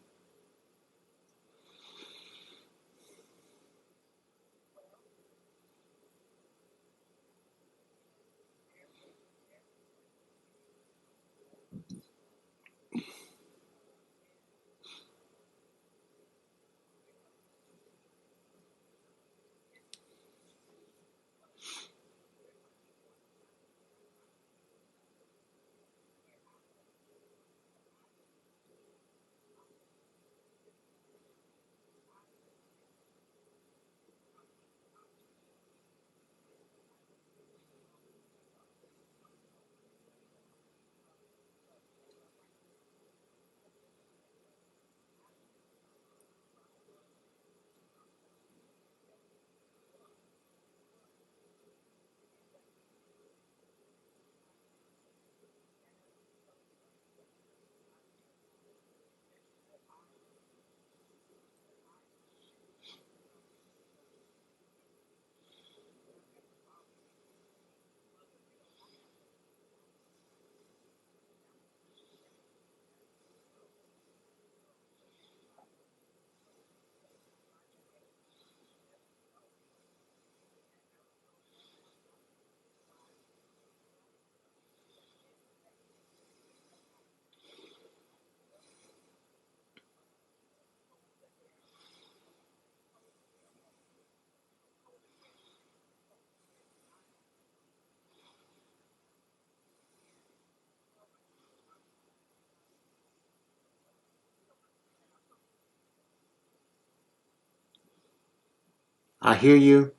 I hear you,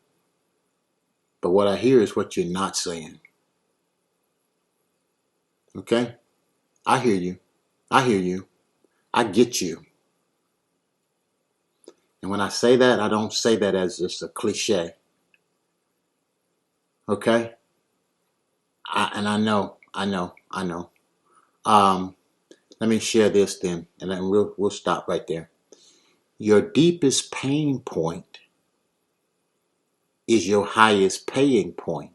but what I hear is what you're not saying. Okay? I hear you. I hear you. I get you. And when I say that, I don't say that as just a cliche. Okay? And I know. Um, Let me share this then, and then we'll stop right there. Your deepest pain point is your highest paying point.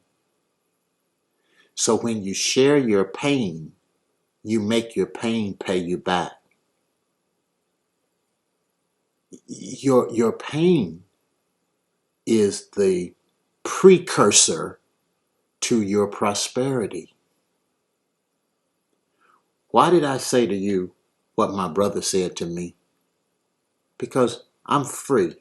So when you share your pain, you make your pain pay you back. Your pain is the precursor to your prosperity. Why did I say to you what my brother said to me? Because I'm free.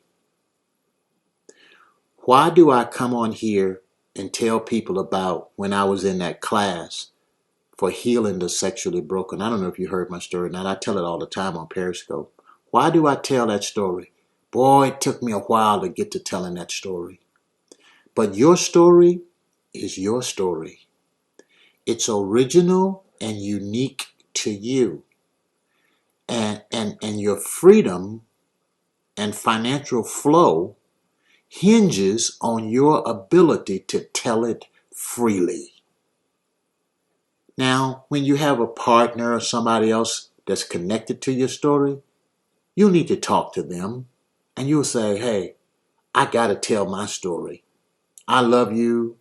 Why do I come on here and tell people about when I was in that class for healing the sexually broken? I don't know if you heard my story or not. I tell it all the time on Periscope. Why do I tell that story? Boy, it took me a while to get to telling that story. But your story is your story. It's original and unique to you. And your freedom and financial flow hinges on your ability to tell it freely. Now, when you have a partner or somebody else that's connected to your story, you need to talk to them and you'll say, hey, I got to tell my story. I love you.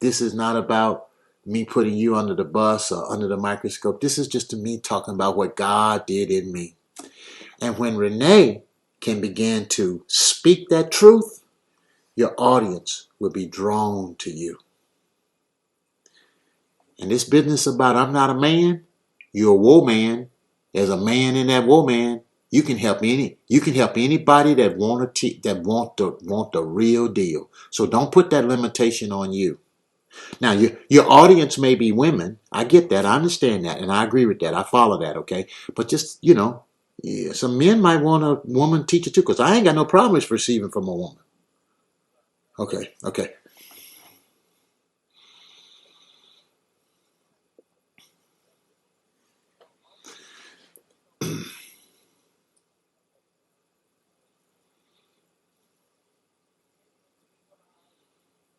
This is not about me putting you under the bus or under the microscope. This is just me talking about what God did in me. And when Renee can begin to speak that truth, your audience will be drawn to you. And this business about I'm not a man, you're a woman. As a man in that woman, you can help anybody that want the real deal. So don't put that limitation on you. Now, your audience may be women. I get that. I understand that. And I agree with that. I follow that. Okay. But just, yeah, some men might want a woman teacher too, because I ain't got no problems receiving from a woman. Okay. Okay.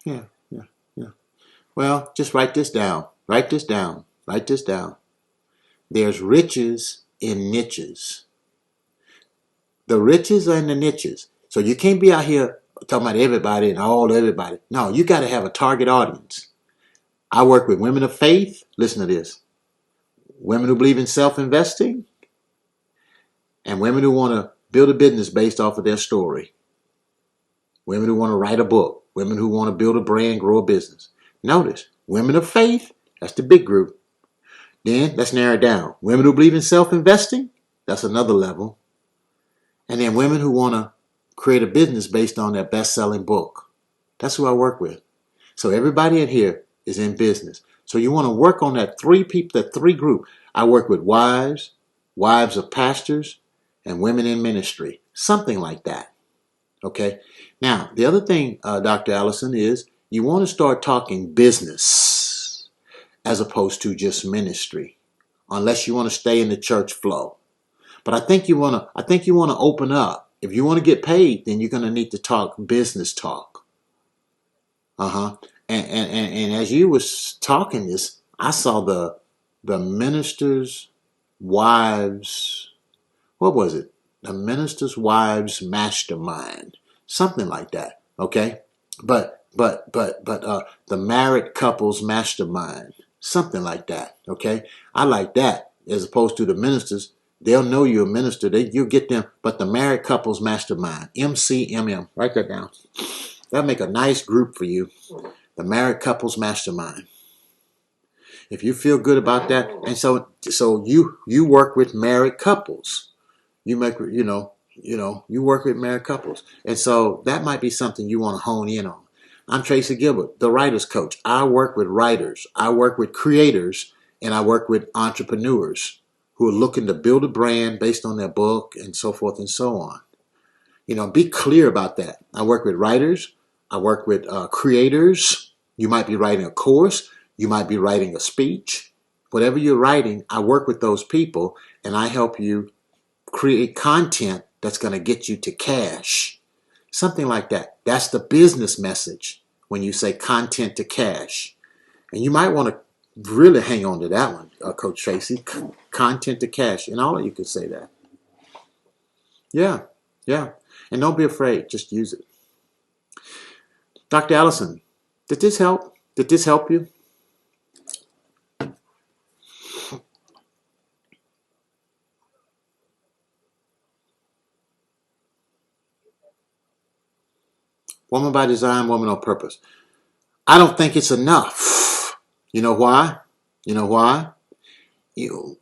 Yeah. Yeah. Yeah. Well, just write this down. Write this down. Write this down. There's riches in niches. The riches are in the niches. So you can't be out here talking about everybody and all everybody. No, you got to have a target audience. I work with women of faith. Listen to this. Women who believe in self-investing and women who want to build a business based off of their story. Women who want to write a book. Women who want to build a brand, grow a business. Notice, women of faith, that's the big group. Then let's narrow it down. Women who believe in self-investing, that's another level. And then women who want to create a business based on their best-selling book. That's who I work with. So everybody in here is in business. So you want to work on that three group. I work with wives, wives of pastors, and women in ministry. Something like that. Okay. Now, the other thing, Dr. Allison, is you want to start talking business as opposed to just ministry, unless you want to stay in the church flow. But I think you want to open up. If you want to get paid, then you're going to need to talk business talk. Uh-huh. And as you was talking this, I saw the ministers' wives. What was it? The ministers' wives mastermind. Something like that. Okay? But the married couples mastermind. Something like that. Okay? I like that as opposed to the ministers. They'll know you're a minister. You get them, but the married couples mastermind. MCMM. Write that down. That'll make a nice group for you. The married couples mastermind. If you feel good about that, and so you work with married couples. You make you work with married couples, and so that might be something you want to hone in on. I'm Tracy Gilbert, the writer's coach. I work with writers, I work with creators, and I work with entrepreneurs who are looking to build a brand based on their book and so forth and so on. Be clear about that. I work with writers. I work with creators. You might be writing a course. You might be writing a speech. Whatever you're writing, I work with those people and I help you create content that's going to get you to cash. Something like that. That's the business message when you say content to cash. And you might want to really hang on to that one, Coach Tracy. Content to cash. And all of you could say that. Yeah, yeah. And don't be afraid. Just use it. Dr. Allison, did this help? Did this help you? Woman by design, woman on purpose. I don't think it's enough. You know why? You know why? You,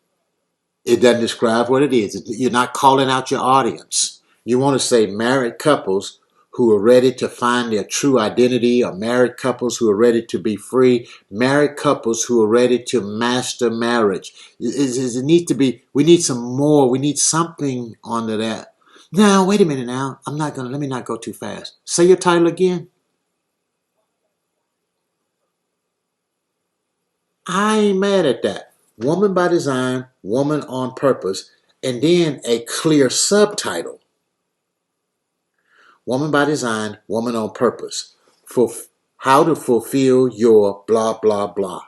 it doesn't describe what it is. You're not calling out your audience. You want to say married couples who are ready to find their true identity, or married couples who are ready to be free, married couples who are ready to master marriage. It needs to be, we need some more, we need something under that. Now, wait a minute now. Let me not go too fast. Say your title again. I ain't mad at that. Woman by design, woman on purpose, and then a clear subtitle. Woman by design, woman on purpose. For how to fulfill your blah, blah, blah.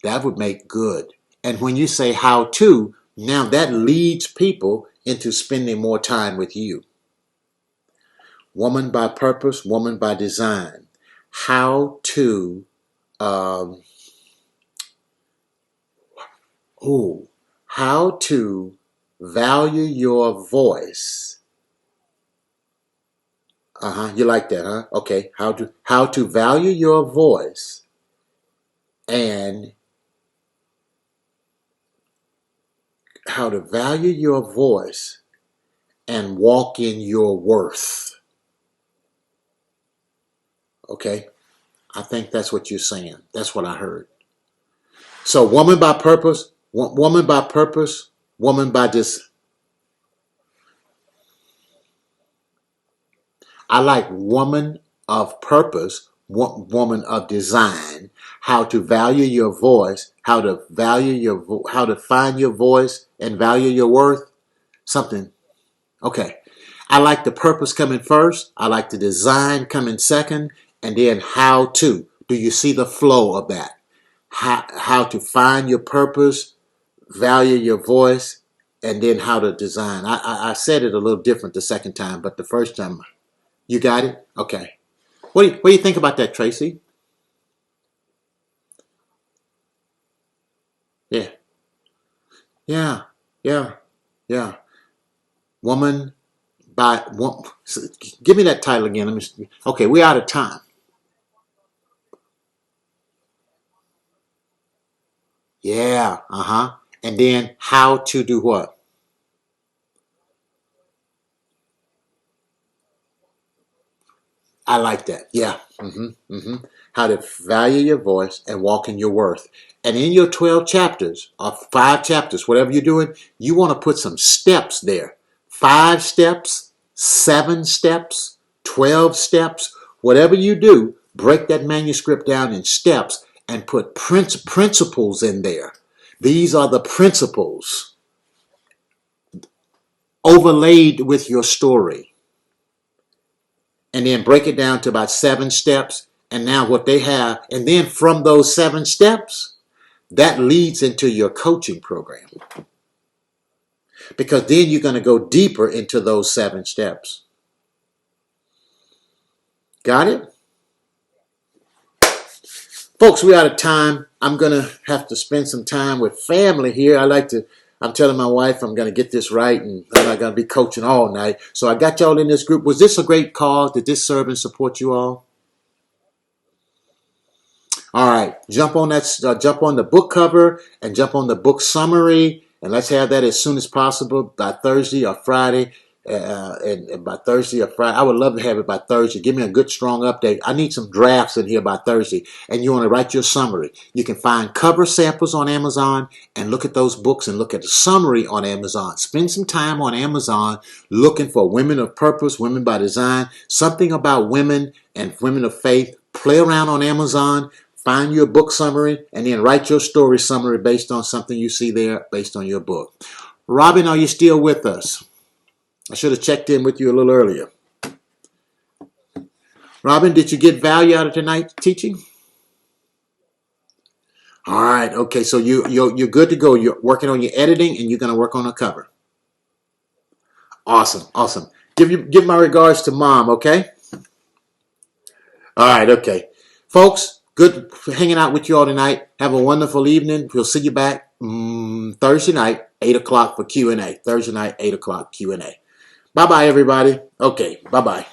That would make good. And when you say how to, now that leads people into spending more time with you. Woman by purpose, woman by design. How to, um, how to value your voice. You like that, huh? Okay. How to value your voice and how to value your voice and walk in your worth. Okay. I think that's what you're saying. That's what I heard. So woman by purpose, woman by purpose, woman by this. I like woman of purpose, woman of design, how to value your voice, how to how to find your voice and value your worth. Something. Okay. I like the purpose coming first. I like the design coming second. And then how to. Do you see the flow of that? How to find your purpose, value your voice, and then how to design. I said it a little different the second time, but the first time, you got it? Okay. What do you think about that, Tracy? Yeah. Yeah. Yeah. Yeah. Woman by one. Give me that title again. Let me. Okay, we're out of time. Yeah. Uh-huh. And then how to do what? I like that. Yeah. How to value your voice and walk in your worth. And in your 12 chapters or 5 chapters, whatever you're doing, you want to put some steps there. 5 steps, 7 steps, 12 steps, whatever you do, break that manuscript down in steps and put principles in there. These are the principles overlaid with your story. And then break it down to about 7 steps. And now what they have, and then from those 7 steps, that leads into your coaching program. Because then you're going to go deeper into those 7 steps. Got it? Folks, we're out of time. I'm going to have to spend some time with family here. I'm telling my wife I'm going to get this right, and I'm not going to be coaching all night. So I got y'all in this group. Was this a great cause? Did this serve and support you all? All right, jump on the book cover and jump on the book summary, and let's have that as soon as possible by Thursday or Friday. And by Thursday or Friday, I would love to have it by Thursday. Give me a good, strong update. I need some drafts in here by Thursday, and you want to write your summary. You can find cover samples on Amazon and look at those books and look at the summary on Amazon. Spend some time on Amazon looking for Women of Purpose, Women by Design, something about women and women of faith. Play around on Amazon. Find your book summary and then write your story summary based on something you see there based on your book. Robin, are you still with us? I should have checked in with you a little earlier. Robin, did you get value out of tonight's teaching? All right. Okay. So you're good to go. You're working on your editing and you're going to work on a cover. Awesome. Awesome. Give my regards to Mom. Okay. All right. Okay. Folks, good hanging out with you all tonight. Have a wonderful evening. We'll see you back Thursday night, 8 o'clock for Q&A. Thursday night, 8 o'clock Q&A. Bye-bye, everybody. Okay, bye-bye.